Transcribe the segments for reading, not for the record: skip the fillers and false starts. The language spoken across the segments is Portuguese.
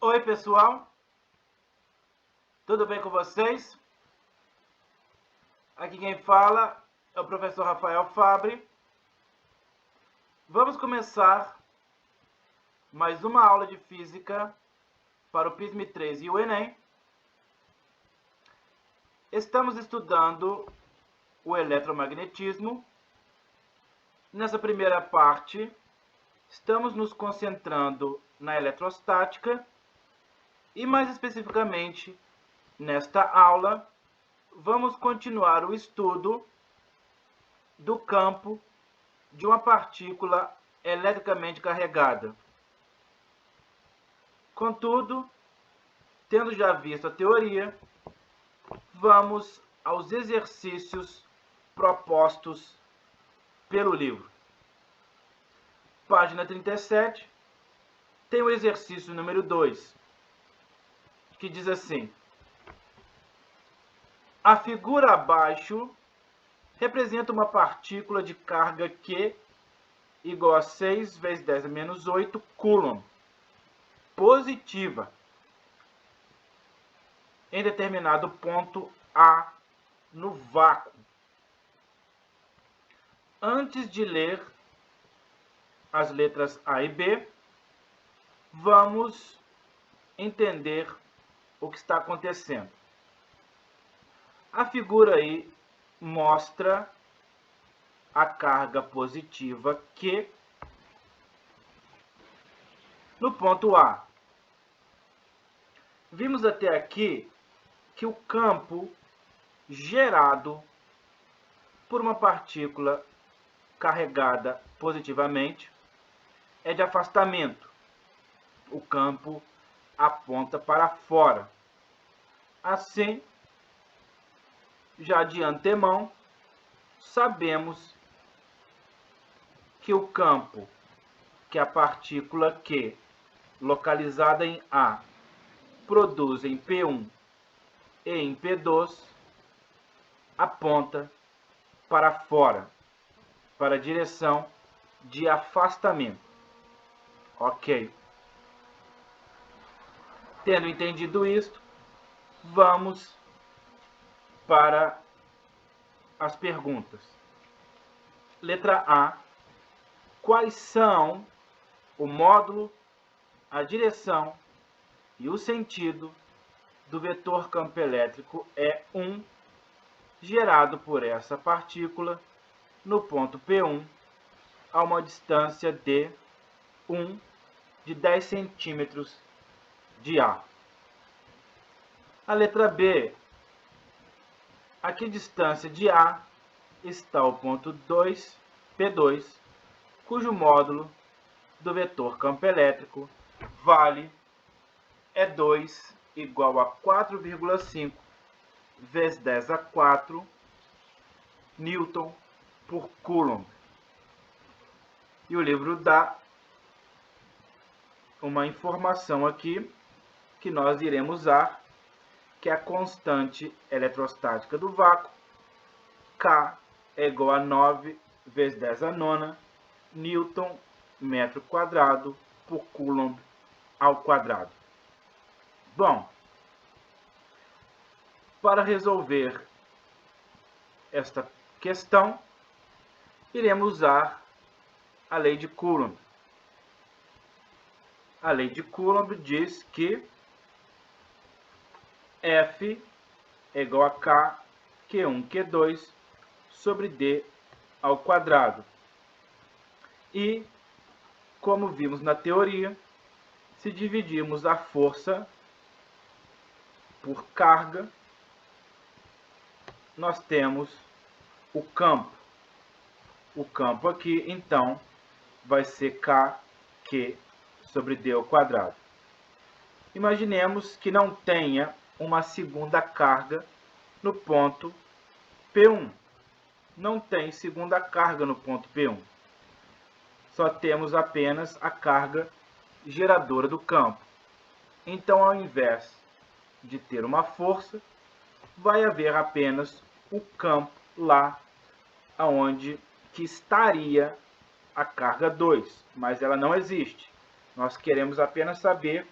Oi, pessoal, tudo bem com vocês? Aqui quem fala é o professor Rafael Fabre. Vamos começar mais uma aula de física para o PISM-3 e o Enem. Estamos estudando o eletromagnetismo. Nessa primeira parte, estamos nos concentrando na eletrostática e, mais especificamente, nesta aula, vamos continuar o estudo do campo de uma partícula eletricamente carregada. Contudo, tendo já visto a teoria, vamos aos exercícios propostos pelo livro. Página 37, tem o exercício número 2, que diz assim: a figura abaixo representa uma partícula de carga Q igual a 6 vezes 10 a menos 8 coulomb, positiva, em determinado ponto A no vácuo. Antes de ler as letras A e B, vamos entender o que está acontecendo. A figura aí mostra a carga positiva Q no ponto A. Vimos até aqui que o campo gerado por uma partícula carregada positivamente é de afastamento. O campo aponta para fora. Assim, já de antemão, sabemos que o campo que a partícula Q, localizada em A, produz em P1 e em P2, aponta para fora, para a direção de afastamento. Ok. Tendo entendido isto, vamos para as perguntas. Letra A. Quais são o módulo, a direção e o sentido do vetor campo elétrico E1 gerado por essa partícula no ponto P1 a uma distância de 1 de 10 centímetros de A? A letra B. A que distância de A está o ponto 2, P2, cujo módulo do vetor campo elétrico vale E2 igual a 4,5 vezes 10 a 4 Newton por Coulomb. E o livro dá uma informação aqui que nós iremos usar, que é a constante eletrostática do vácuo, K é igual a 9 vezes 10 a nona Newton metro quadrado por Coulomb ao quadrado. Bom, para resolver esta questão, iremos usar a lei de Coulomb. A lei de Coulomb diz que F é igual a K, Q1, Q2, sobre D ao quadrado. E, como vimos na teoria, se dividirmos a força por carga, nós temos o campo. O campo aqui, então, vai ser KQ sobre D ao quadrado. Imaginemos que não tenha uma segunda carga no ponto P1. Não tem segunda carga no ponto P1. Só temos apenas a carga geradora do campo. Então, ao invés de ter uma força, vai haver apenas o campo lá onde que estaria a carga 2, mas ela não existe. Nós queremos apenas saber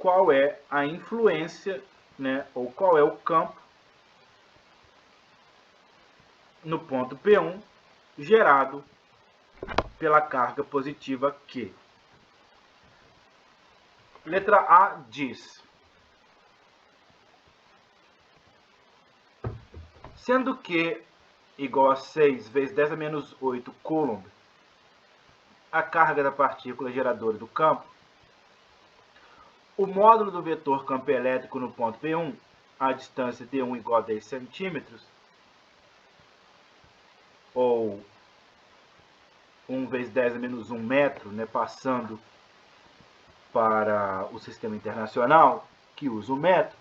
qual é a influência, né, ou qual é o campo no ponto P1 gerado pela carga positiva Q. Letra A diz: sendo Q igual a 6 vezes 10 a menos 8 coulomb, a carga da partícula geradora do campo, o módulo do vetor campo elétrico no ponto P1, a distância D1 igual a 10 centímetros, ou 1 vezes 10 a menos 1 metro, né, passando para o sistema internacional, que usa o metro,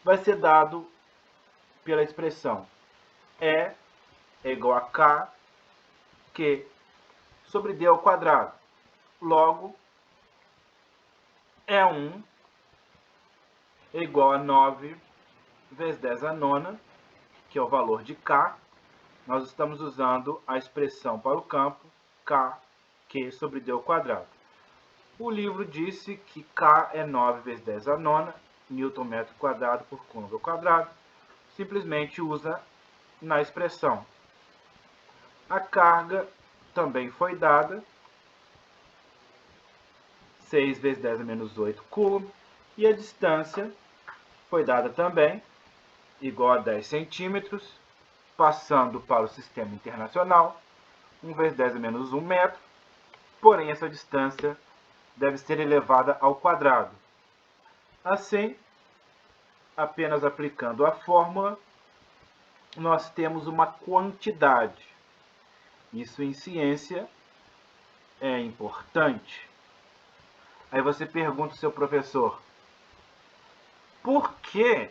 vai ser dado pela expressão E é igual a K, Q sobre D ao quadrado. Logo, E1 é igual a 9 vezes 10 a nona, que é o valor de K. Nós estamos usando a expressão para o campo K, Q sobre D ao quadrado. O livro disse que K é 9 vezes 10 a nona, Newton metro quadrado por Coulomb ao quadrado. Simplesmente usa na expressão. A carga também foi dada, 6 vezes 10 a menos 8 coulomb, e a distância foi dada também, igual a 10 centímetros, passando para o sistema internacional, 1 vezes 10 a menos 1 metro, porém essa distância deve ser elevada ao quadrado. Assim, apenas aplicando a fórmula, nós temos uma quantidade. Isso em ciência é importante. Aí você pergunta ao seu professor: por que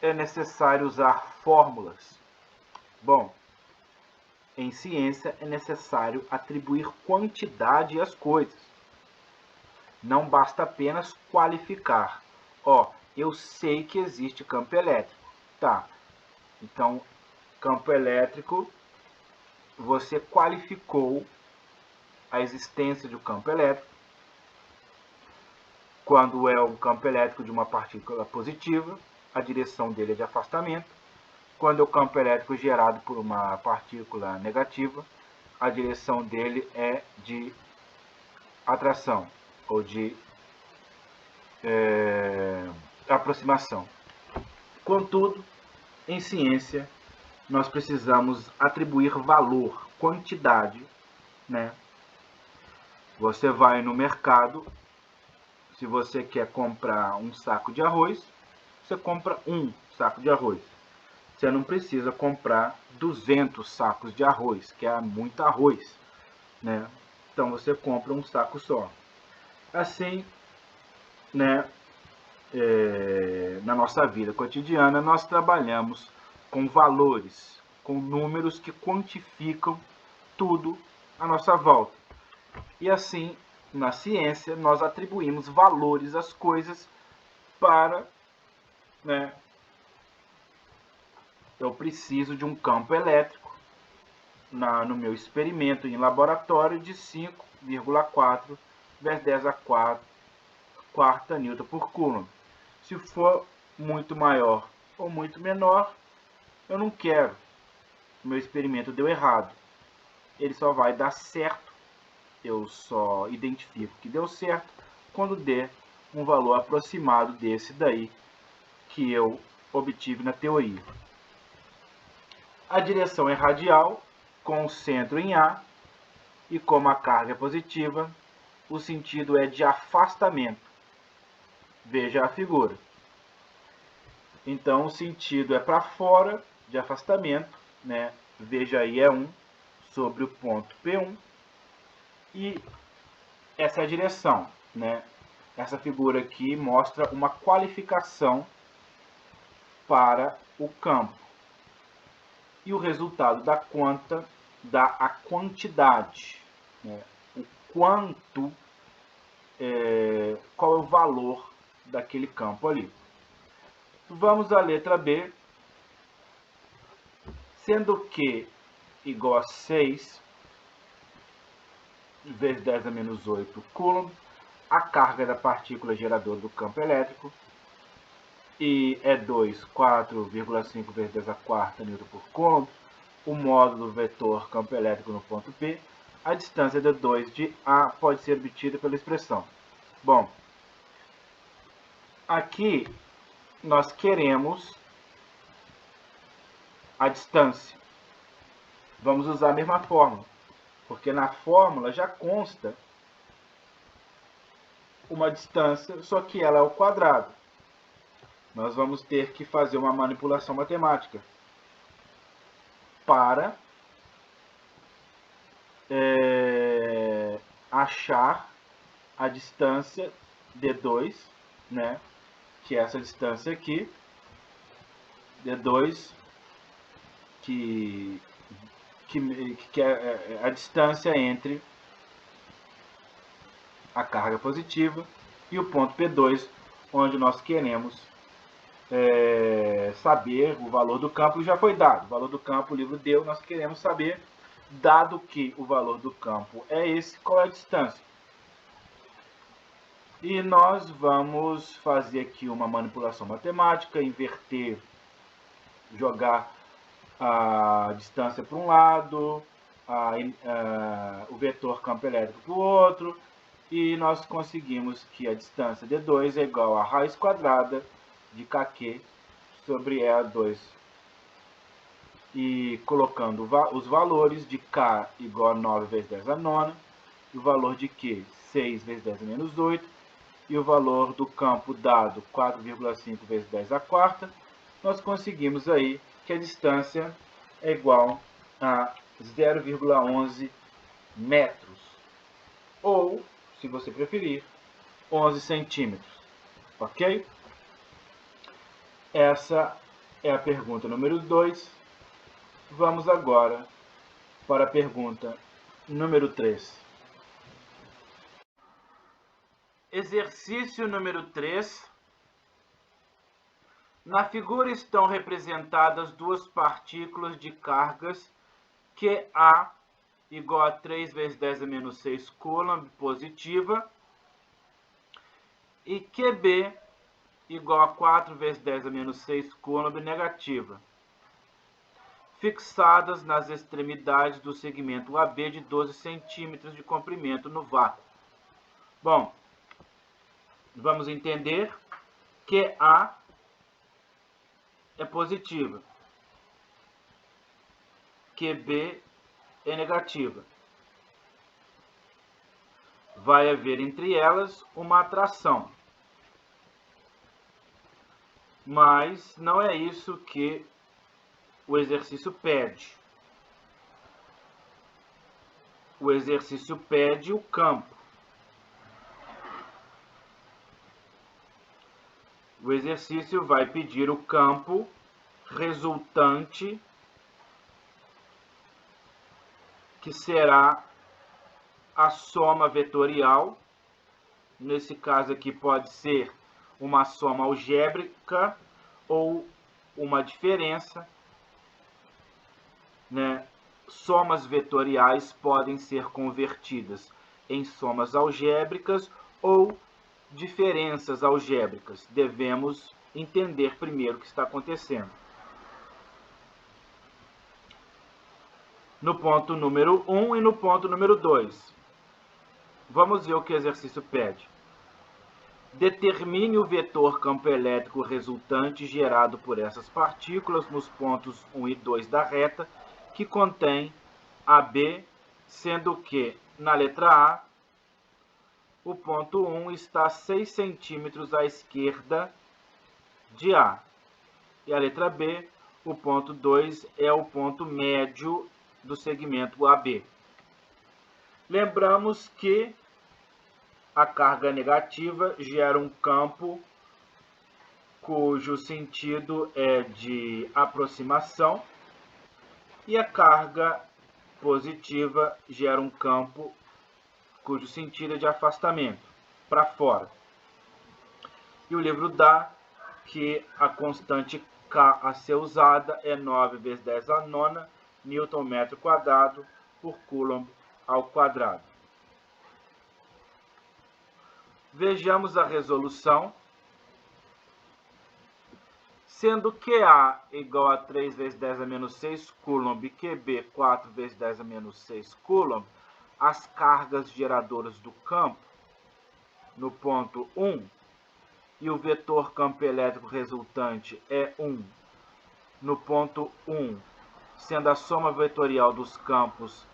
é necessário usar fórmulas? Bom, em ciência é necessário atribuir quantidade às coisas. Não basta apenas qualificar. Ó, eu sei que existe campo elétrico. Tá, então, campo elétrico, você qualificou a existência de um campo elétrico. Quando é um campo elétrico de uma partícula positiva, a direção dele é de afastamento. Quando é o campo elétrico gerado por uma partícula negativa, a direção dele é de atração ou de aproximação. Contudo, em ciência, nós precisamos atribuir valor, quantidade, né? Você vai no mercado, se você quer comprar um saco de arroz, você compra um saco de arroz. Você não precisa comprar 200 sacos de arroz, que é muito arroz, né? Então você compra um saco só. Assim, né, na nossa vida cotidiana, nós trabalhamos com valores, com números que quantificam tudo à nossa volta. E assim, na ciência, nós atribuímos valores às coisas para, né, eu preciso de um campo elétrico no meu experimento em laboratório de 5,4 vezes 10 a quarta Newton por Coulomb. Se for muito maior ou muito menor, eu não quero. O meu experimento deu errado. Ele só vai dar certo, eu só identifico que deu certo quando der um valor aproximado desse daí que eu obtive na teoria. A direção é radial, com o centro em A, e como a carga é positiva, o sentido é de afastamento. Veja a figura. Então, o sentido é para fora, de afastamento, né? Veja aí, é 1 sobre o ponto P1. E essa é a direção, né? Essa figura aqui mostra uma qualificação para o campo. E o resultado da conta dá a quantidade, né? O quanto, qual é o valor daquele campo ali. Vamos à letra B. Sendo Q igual a 6 vezes 10 a menos 8 coulomb, a carga da partícula geradora do campo elétrico, e é 2, 4,5 vezes 10 a quarta Newton por Coulomb, o módulo do vetor campo elétrico no ponto P, a distância d2 de A pode ser obtida pela expressão. Bom, aqui nós queremos a distância. Vamos usar a mesma fórmula, porque na fórmula já consta uma distância, só que ela é ao quadrado. Nós vamos ter que fazer uma manipulação matemática para achar a distância d2, né? Que é essa distância aqui, d2, que é a distância entre a carga positiva e o ponto P2, onde nós queremos saber o valor do campo. Já foi dado, o valor do campo o livro deu, nós queremos saber, dado que o valor do campo é esse, qual é a distância. E nós vamos fazer aqui uma manipulação matemática, inverter, jogar a distância para um lado, o vetor campo elétrico para o outro, e nós conseguimos que a distância d2 é igual a raiz quadrada de kq sobre E2. E colocando os valores de k igual a 9 vezes 10 a nona, e o valor de q 6 vezes 10 a menos 8, e o valor do campo dado 4,5 vezes 10 a quarta, nós conseguimos aí que a distância é igual a 0,11 metros, ou, se você preferir, 11 centímetros, ok? Essa é a pergunta número 2. Vamos agora para a pergunta número 3. Exercício número 3. Na figura estão representadas duas partículas de cargas QA igual a 3 vezes 10 a menos 6 Coulomb positiva e QB igual a 4 vezes 10 a menos 6 Coulomb negativa, fixadas nas extremidades do segmento AB de 12 centímetros de comprimento no vácuo. Bom, vamos entender que A é positiva, que B é negativa. Vai haver entre elas uma atração. Mas não é isso que o exercício pede. O exercício pede o campo. O exercício vai pedir o campo resultante, que será a soma vetorial. Nesse caso aqui pode ser uma soma algébrica ou uma diferença, né? Somas vetoriais podem ser convertidas em somas algébricas ou diferenças algébricas. Devemos entender primeiro o que está acontecendo. No ponto número 1 e no ponto número 2. Vamos ver o que o exercício pede. Determine o vetor campo elétrico resultante gerado por essas partículas nos pontos 1 e 2 da reta, que contém AB, sendo que, na letra A, o ponto 1 está 6 centímetros à esquerda de A. E a letra B, o ponto 2 é o ponto médio do segmento AB. Lembramos que a carga negativa gera um campo cujo sentido é de aproximação, e a carga positiva gera um campo cujo sentido é de afastamento, para fora. E o livro dá que a constante K a ser usada é 9 vezes 10 a nona Newton metro quadrado por Coulomb ao quadrado. Vejamos a resolução. Sendo QA igual a 3 vezes 10 a menos 6 coulomb e QB 4 vezes 10 a menos 6 coulomb, as cargas geradoras do campo no ponto 1 e o vetor campo elétrico resultante é 1 no ponto 1, sendo a soma vetorial dos campos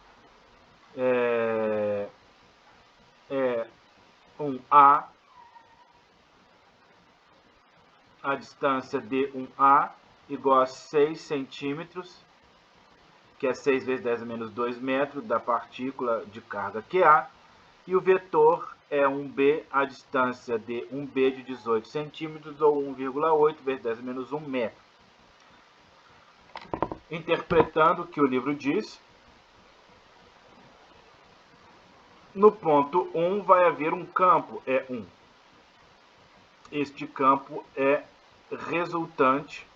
1A, a distância D1A igual a 6 centímetros, que é 6 vezes 10 a menos 2 metros da partícula de carga QA, e o vetor é 1B, a distância de 1B de 18 centímetros, ou 1,8 vezes 10 a menos 1 metro. Interpretando o que o livro diz, no ponto 1 vai haver um campo, E1. Este campo é resultante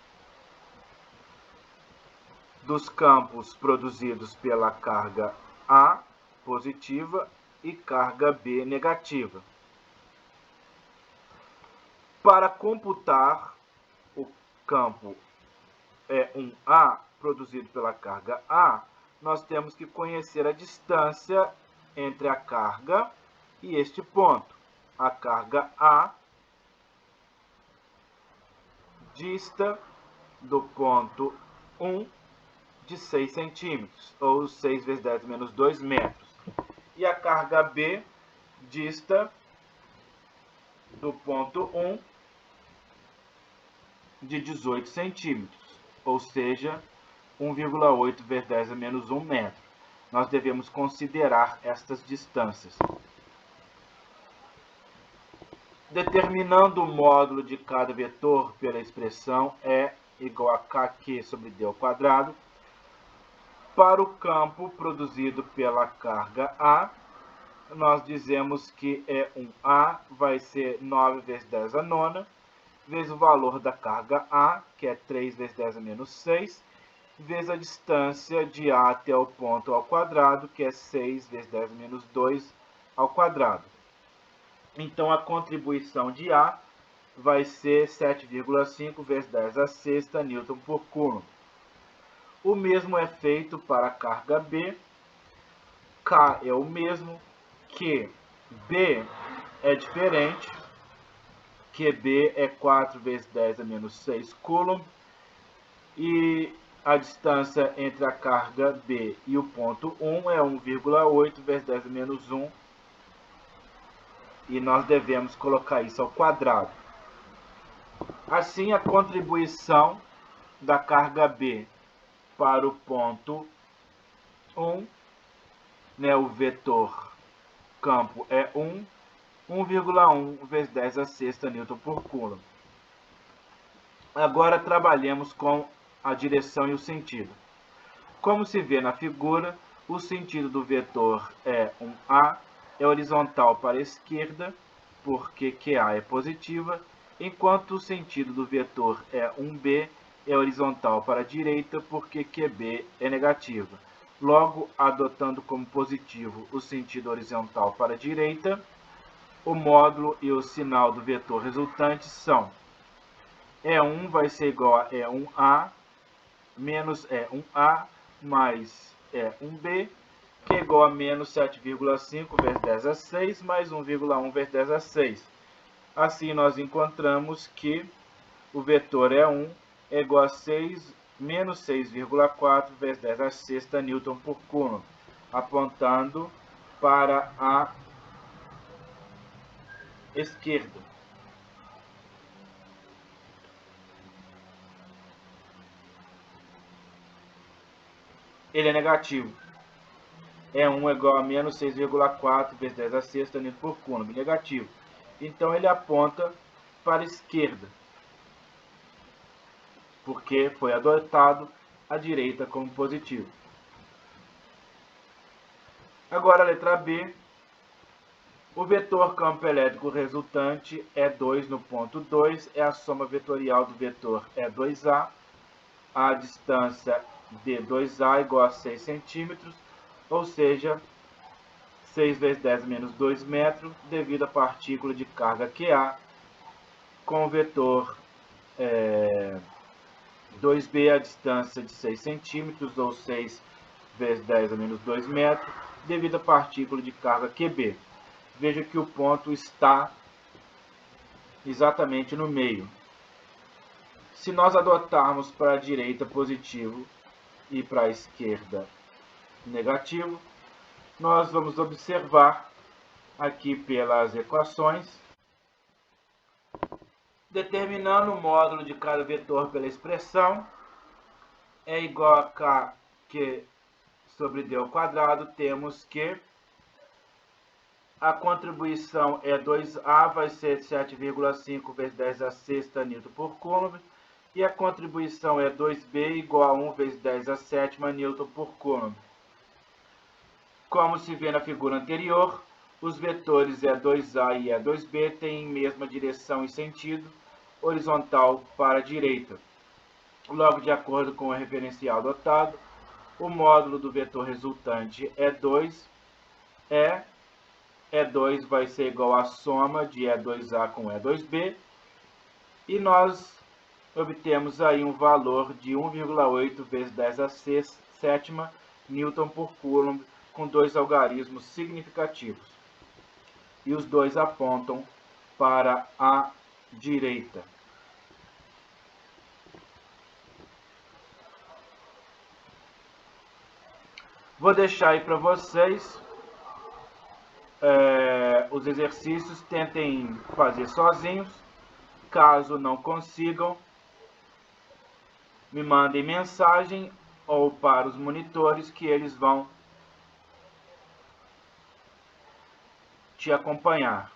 dos campos produzidos pela carga A positiva e carga B negativa. Para computar o campo E1A produzido pela carga A, nós temos que conhecer a distância entre a carga e este ponto. A carga A dista do ponto 1 de 6 centímetros, ou 6 vezes 10 menos 2 metros. E a carga B dista do ponto 1 de 18 centímetros, ou seja, 1,8 vezes 10 a menos 1 metro. Nós devemos considerar estas distâncias. Determinando o módulo de cada vetor pela expressão E igual a kq sobre d ao quadrado, para o campo produzido pela carga A, nós dizemos que E1A vai ser 9 vezes 10 a nona, vezes o valor da carga A, que é 3 vezes 10 a menos 6, vezes a distância de A até o ponto ao quadrado, que é 6 vezes 10 a menos 2 ao quadrado. Então, a contribuição de A vai ser 7,5 vezes 10 a sexta Newton por Coulomb. O mesmo é feito para a carga B. K é o mesmo, Q, B é diferente, QB é 4 vezes 10 a menos 6 Coulomb, e a distância entre a carga B e o ponto 1 é 1,8 vezes 10 a menos 1, e nós devemos colocar isso ao quadrado. Assim, a contribuição da carga B para o ponto 1, o vetor campo é 1,1 vezes 10 a sexta Newton por Coulomb. Agora trabalhemos com a direção e o sentido. Como se vê na figura, o sentido do vetor E1A é horizontal para a esquerda, porque QA é positiva, enquanto o sentido do vetor E1B é horizontal para a direita, porque QB é negativa. Logo, adotando como positivo o sentido horizontal para a direita, o módulo e o sinal do vetor resultante são E1 vai ser igual a E1A menos E1A mais E1B, que é igual a menos 7,5 vezes 10 a 6 mais 1,1 vezes 10 a 6. Assim, nós encontramos que o vetor E1 é igual a menos 6,4 vezes 10 a sexta Newton por Coulomb, apontando para a esquerda. Ele é negativo. E1 é igual a menos 6,4 vezes 10 a sexta Newton por Coulomb, negativo. Então, ele aponta para a esquerda, porque foi adotado a direita como positivo. Agora, a letra B. O vetor campo elétrico resultante E2 no ponto 2 é a soma vetorial do vetor E2A. A distância D2A igual a 6 centímetros, ou seja, 6 vezes 10 menos 2 metros, devido à partícula de carga QA, com o vetor 2b a distância de 6 centímetros, ou 6 vezes 10 a menos 2 metros, devido à partícula de carga QB. Veja que o ponto está exatamente no meio. Se nós adotarmos para a direita positivo e para a esquerda negativo, nós vamos observar aqui pelas equações, determinando o módulo de cada vetor pela expressão, é igual a kq sobre d ao quadrado, temos que a contribuição é 2A, vai ser 7,5 vezes 10 a sexta Newton por Coulomb, e a contribuição é 2B igual a 1 vezes 10 a sétima Newton por Coulomb. Como se vê na figura anterior, os vetores E2A e E2B têm mesma direção e sentido, horizontal para a direita. Logo, de acordo com o referencial adotado, o módulo do vetor resultante é 2, E2 vai ser igual à soma de E2A com E2B, e nós obtemos aí um valor de 1,8 vezes 10 a sétima Newton por Coulomb, com dois algarismos significativos. E os dois apontam para a direita. Vou deixar aí para vocês os exercícios, tentem fazer sozinhos. Caso não consigam, me mandem mensagem ou para os monitores que eles vão te acompanhar.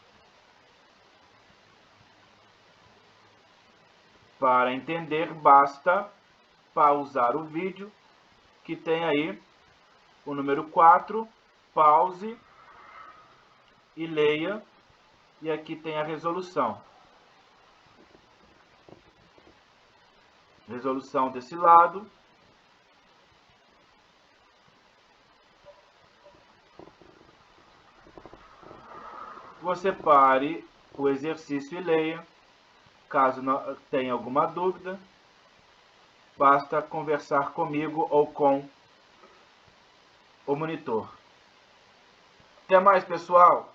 Para entender, basta pausar o vídeo, que tem aí o número 4, pause e leia, e aqui tem a resolução. Resolução desse lado. Você pare o exercício e leia. Caso não tenha alguma dúvida, basta conversar comigo ou com o monitor. Até mais, pessoal!